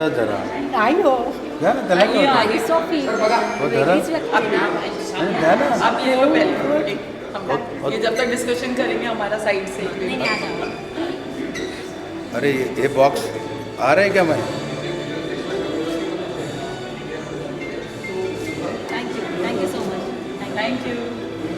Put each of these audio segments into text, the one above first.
जरा I know. द्या ना त्याला काय होतं? It's so feel. हो धरा It's like आणि द्या ना आप ये लो पहले हम लोग ये जब तक डिस्कशन करेंगे हमारा साइड से नहीं नहीं आ जाओ. अरे ये बॉक्स आ रहा है क्या मैं Thank you so much. Thank you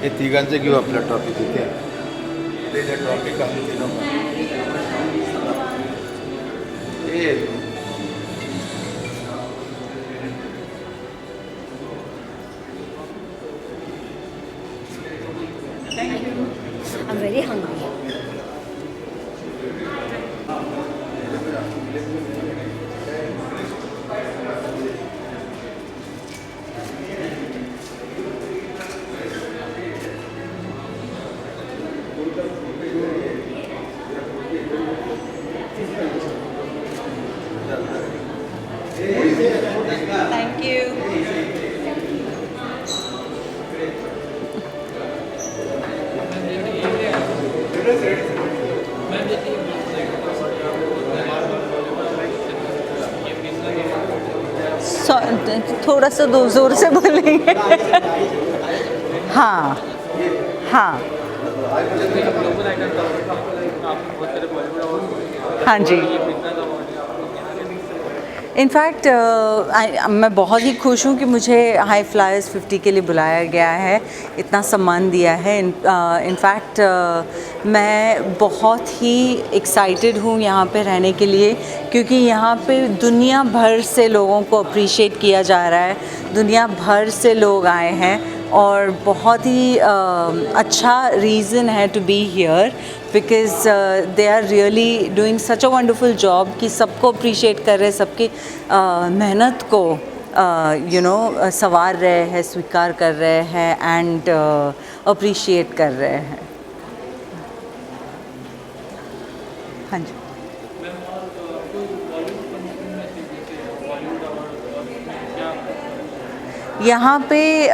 हे तिघांचं घेऊ आपल्या ट्रॉफी तिथे ते ट्रॉफी का ए I'm very hungry. Thank you थोड़ा सा जोर से बोलेंगे. हाँ हाँ हाँ जी. इनफैक्ट मैं बहुत ही खुश हूँ कि मुझे हाई फ्लायर्स 50 के लिए बुलाया गया है, इतना सम्मान दिया है. इनफैक्ट मैं बहुत ही एक्साइटेड हूँ यहाँ पे रहने के लिए, क्योंकि यहाँ पे दुनिया भर से लोगों को अप्रिशिएट किया जा रहा है, दुनिया भर से लोग आए हैं और बहुत ही अच्छा रीज़न है to be here, because they are really doing such a wonderful job कि सबको अप्रिशिएट कर रहे हैं, सबकी मेहनत को सवार रहे हैं, स्वीकार कर रहे हैं एंड अप्रिशिएट कर रहे हैं. हाँ जी. यहाँ पे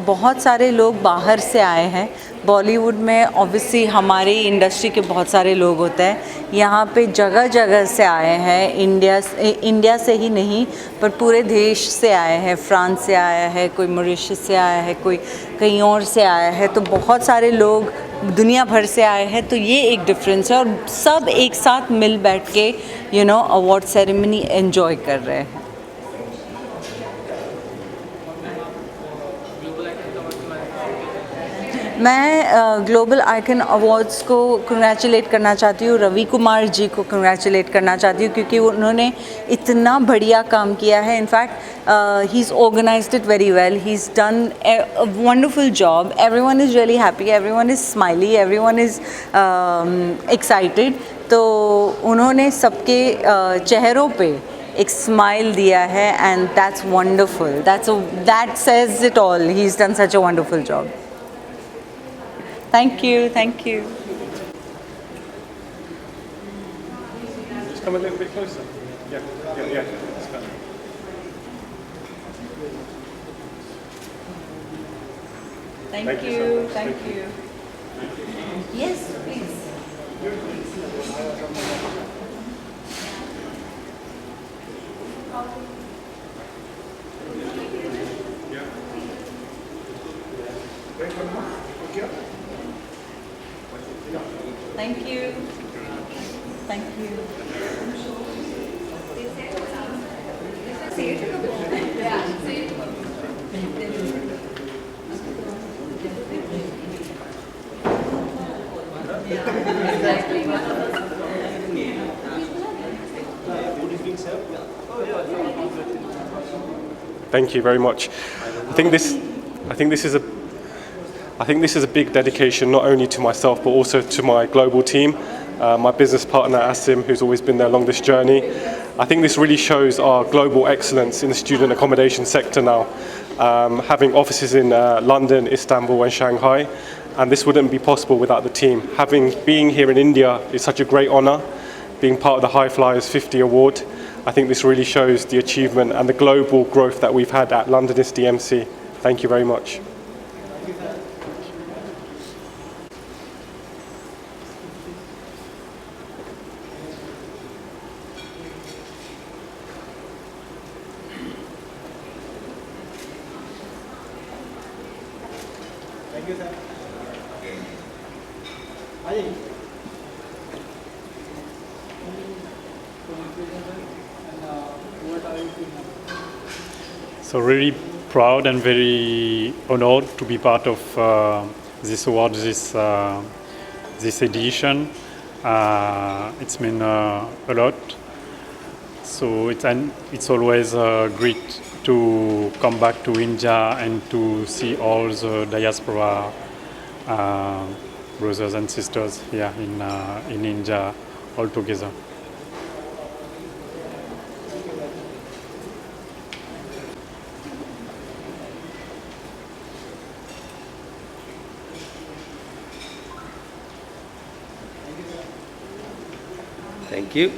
बहुत सारे लोग बाहर से आए हैं. बॉलीवुड में ऑब्वियसली हमारे इंडस्ट्री के बहुत सारे लोग होते हैं. यहाँ पे जगह जगह से आए हैं, इंडिया से ही नहीं पर पूरे देश से आए हैं. फ्रांस से आया है, कोई मॉरिशस से आया है, कोई कहीं और से आया है. तो बहुत सारे लोग दुनिया भर से आए हैं. तो ये एक डिफरेंस है और सब एक साथ मिल बैठ के अवार्ड सेरेमनी एंजॉय कर रहे हैं. मैं ग्लोबल आइकन अवार्ड्स को कंग्रेचुलेट करना चाहती हूँ, रवि कुमार जी को कंग्रेचुलेट करना चाहती हूँ, क्योंकि उन्होंने इतना बढ़िया काम किया है. In fact he is organised it very well, he is done a wonderful job. Everyone is really happy, everyone is smiley, everyone is excited. तो उन्होंने सबके चेहरों पे एक स्माइल दिया है and that's wonderful. That says it all. He is done such a wonderful job. Thank you, thank you. Just come a little bit closer. Yeah. That's better. Thank you so you much. Thank you Yes, please. Thank you thank you Thank you very much. I think this is a big dedication not only to myself but also to my global team, my business partner Asim, who's always been there along this journey. I think this really shows our global excellence in the student accommodation sector now, having offices in London, Istanbul and Shanghai, and this wouldn't be possible without the team. Being here in India is such a great honour, being part of the High Flyers 50 award. I think this really shows the achievement and the global growth that we've had at London ISDMC. Thank you very much. So really proud and very honored to be part of this award, this edition. It's meant a lot. So it's always great to come back to India and to see all the diaspora brothers and sisters here in India all together. Thank you.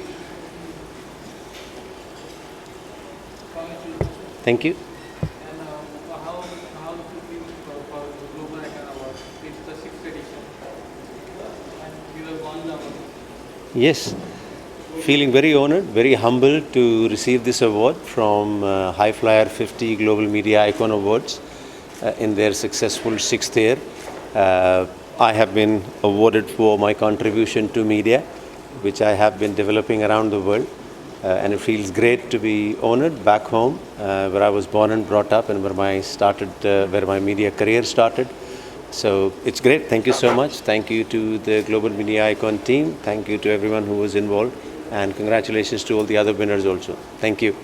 Thank you. And how to feel for the Global Icon Award? It's the 6th edition, and you have won the award. Yes, feeling very honored, very humbled to receive this award from High Flyer 50 Global Media Icon Awards in their successful 6th year. I have been awarded for my contribution to media, which I have been developing around the world. And it feels great to be honored back home, where I was born and brought up, and where my media career started. So it's great. Thank you so much. Thank you to the Global Media Icon team. Thank you to everyone who was involved, and congratulations to all the other winners also. Thank you.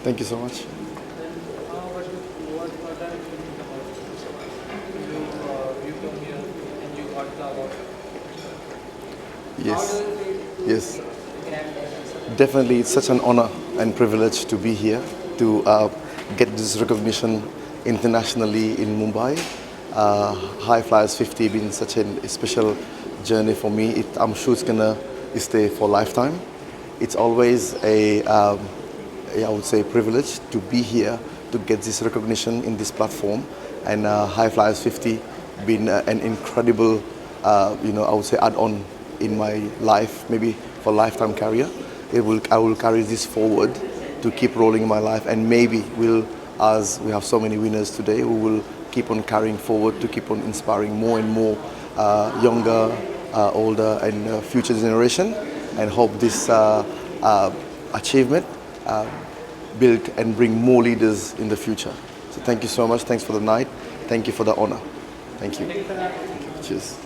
Thank you so much. What are you feeling about you come here and you got the award? Yes, yes. Definitely, it's such an honor and privilege to be here to get this recognition internationally in Mumbai. High Flyers 50 been such a special journey for me. I'm sure it's gonna stay for a lifetime. It's always I would say, privilege to be here to get this recognition in this platform. And High Flyers 50 been an incredible, I would say, add-on in my life, maybe for a lifetime career. I will carry this forward to keep rolling in my life, and maybe as we have so many winners today, we will keep on carrying forward to keep on inspiring more and more younger, older, and future generation, and hope this achievement build and bring more leaders in the future. So thank you so much. Thanks for the night. Thank you for the honor. Thank you. Cheers.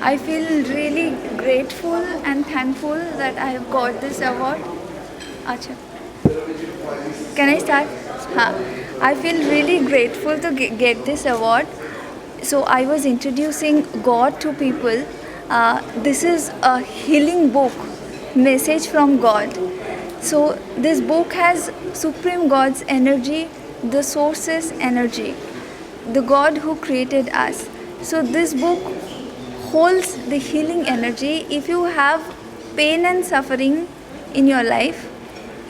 I feel really grateful and thankful that I have got this award. Acha. Can I start? I feel really grateful to get this award. So I was introducing God to people. This is a healing book, message from God. So this book has Supreme God's energy, the source's energy, the God who created us. So this book holds the healing energy. If you have pain and suffering in your life,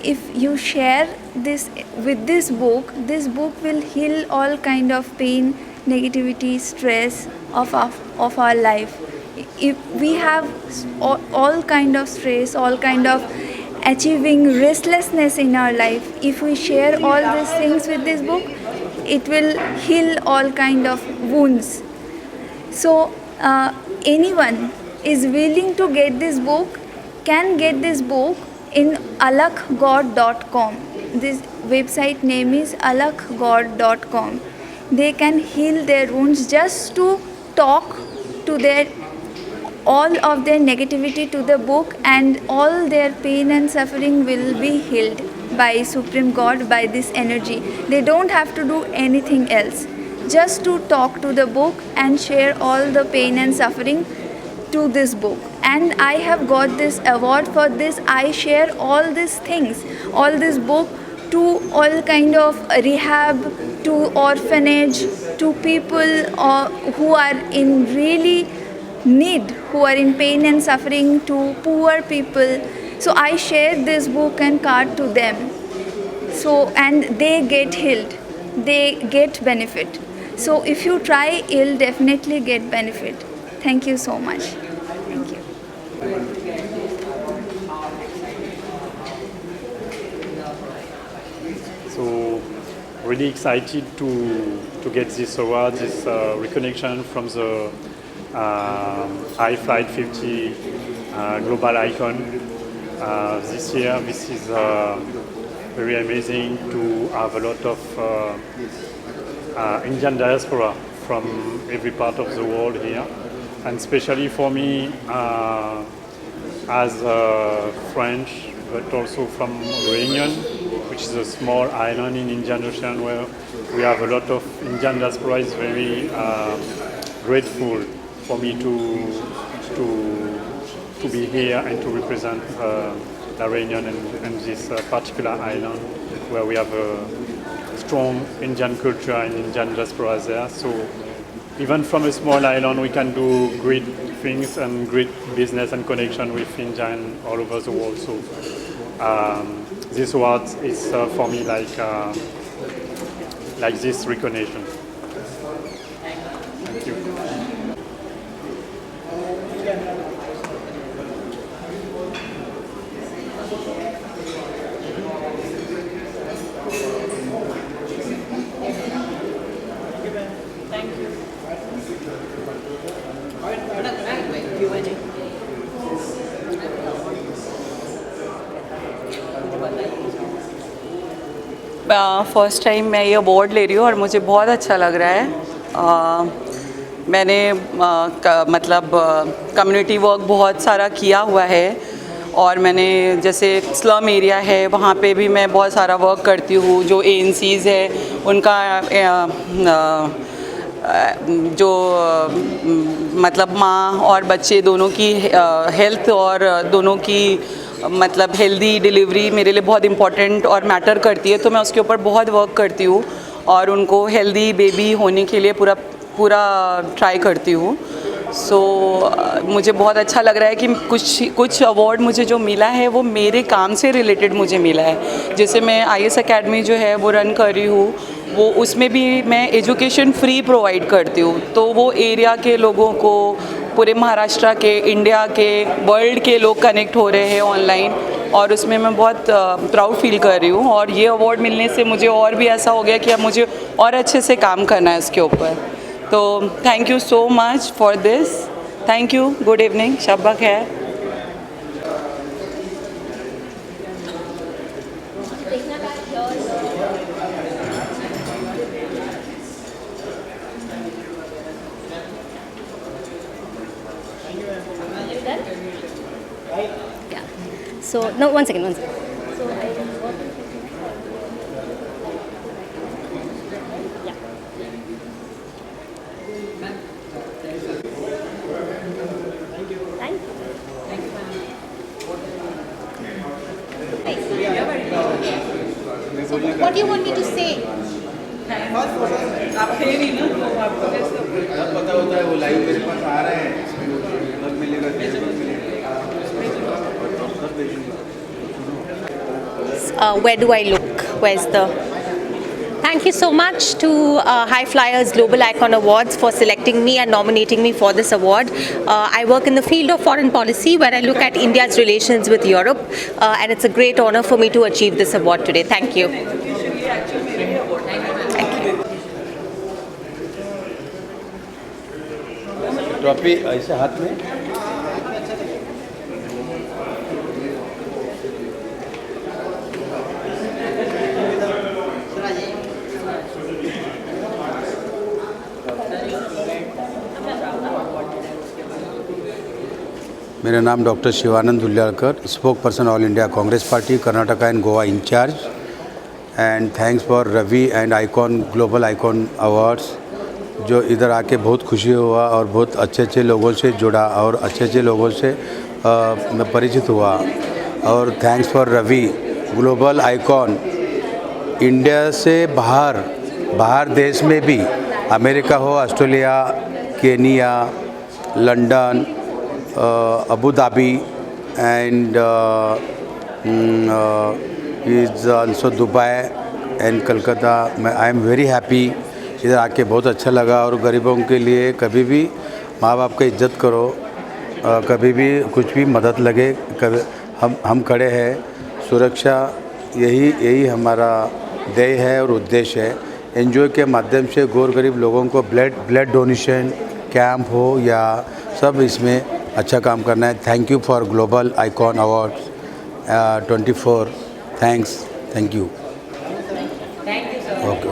if you share this with this book will heal all kind of pain, negativity, stress of our life. If we have all kind of stress, all kind of achieving restlessness in our life, if we share all these things with this book, it will heal all kind of wounds. So anyone is willing to get this book, can get this book in alakgod.com. This website name is alakgod.com. They can heal their wounds just to talk to their all of their negativity to the book, and all their pain and suffering will be healed by Supreme God, by this energy. They don't have to do anything else, just to talk to the book and share all the pain and suffering to this book. And I have got this award for this. I share all these things, all this book, to all kind of rehab, to orphanage, to people who are in really need, who are in pain and suffering, to poor people. So I share this book and card to them. So, and they get healed, they get benefit. So if you try, you'll definitely get benefit. Thank you so much. Thank you. So really excited to get this award, this recognition from the High Flight 50 Global Icon. This year, this is very amazing to have a lot of Indian diaspora from every part of the world here, and especially for me as French, but also from Réunion, which is a small island in Indian Ocean where we have a lot of Indian diaspora. Is very grateful for me to be here and to represent La Réunion and this particular island where we have a strong Indian culture and Indian diaspora there. So even from a small island, we can do great things and great business and connection with Indian all over the world. So this award is for me like this recognition. Thank you. First time मैं ये award ले रही हूँ और मुझे बहुत अच्छा लग रहा है। मैंने मतलब कम्युनिटी वर्क बहुत सारा किया हुआ है, और मैंने जैसे स्लम एरिया है वहाँ पे भी मैं बहुत सारा वर्क करती हूँ। जो ANCs है उनका जो मतलब माँ और बच्चे दोनों की हेल्थ और दोनों की मतलब हेल्दी डिलीवरी मेरे लिए बहुत इम्पॉर्टेंट और मैटर करती है, तो मैं उसके ऊपर बहुत वर्क करती हूँ और उनको हेल्दी बेबी होने के लिए पूरा ट्राई करती हूँ। सो मुझे बहुत अच्छा लग रहा है कि कुछ अवार्ड मुझे जो मिला है वो मेरे काम से रिलेटेड मुझे मिला है। जैसे मैं IAS अकेडमी जो है वो रन कर रही हूँ, वो उसमें भी मैं एजुकेशन फ्री प्रोवाइड करती हूँ, तो वो एरिया के लोगों को, पूरे महाराष्ट्र के, इंडिया के, वर्ल्ड के लोग कनेक्ट हो रहे हैं ऑनलाइन, और उसमें मैं बहुत प्राउड फील कर रही हूँ। और ये अवार्ड मिलने से मुझे और भी ऐसा हो गया कि अब मुझे और अच्छे से काम करना है इसके ऊपर। तो thank you so much for this. Thank you, good evening, शब्बा खैर। So, no, one second. So, yeah. Thank you. So, what do you want me to say? आप थे नहीं ना, तो आपको पता होता है वो लाइव मेरे पास आ रहे हैं, कब मिलेगा, where do I look? Where's the... Thank you so much to High Flyers Global Icon Awards for selecting me and nominating me for this award. I work in the field of foreign policy where I look at India's relations with Europe, and it's a great honor for me to achieve this award today. Thank you. Trophy ऐसे हाथ में मेरा नाम doctor Shivanand Dullalkar, spokesperson all India Congress party, Karnataka and Goa incharge. And thanks for Ravi and icon global icon awards. जो इधर आके बहुत खुशी हुआ और बहुत अच्छे लोगों से जुड़ा और अच्छे लोगों से मैं परिचित हुआ. और thanks for Ravi global icon. India से बाहर देश में भी, अमेरिका हो, Australia, Kenya, London, Abu Dhabi and is also Dubai and Calcutta. I am very happy. इधर आके बहुत अच्छा लगा. और गरीबों के लिए कभी भी माँ बाप का इज्जत करो, कभी भी कुछ भी मदद लगे, कभी हम खड़े हैं. सुरक्षा यही हमारा ध्येय है और उद्देश्य है. एनजीओ के माध्यम से गौर गरीब लोगों को ब्लड डोनेशन कैंप हो या सब इसमें अच्छा काम करना है. Thank you for global icon awards 24. Thank you. Okay.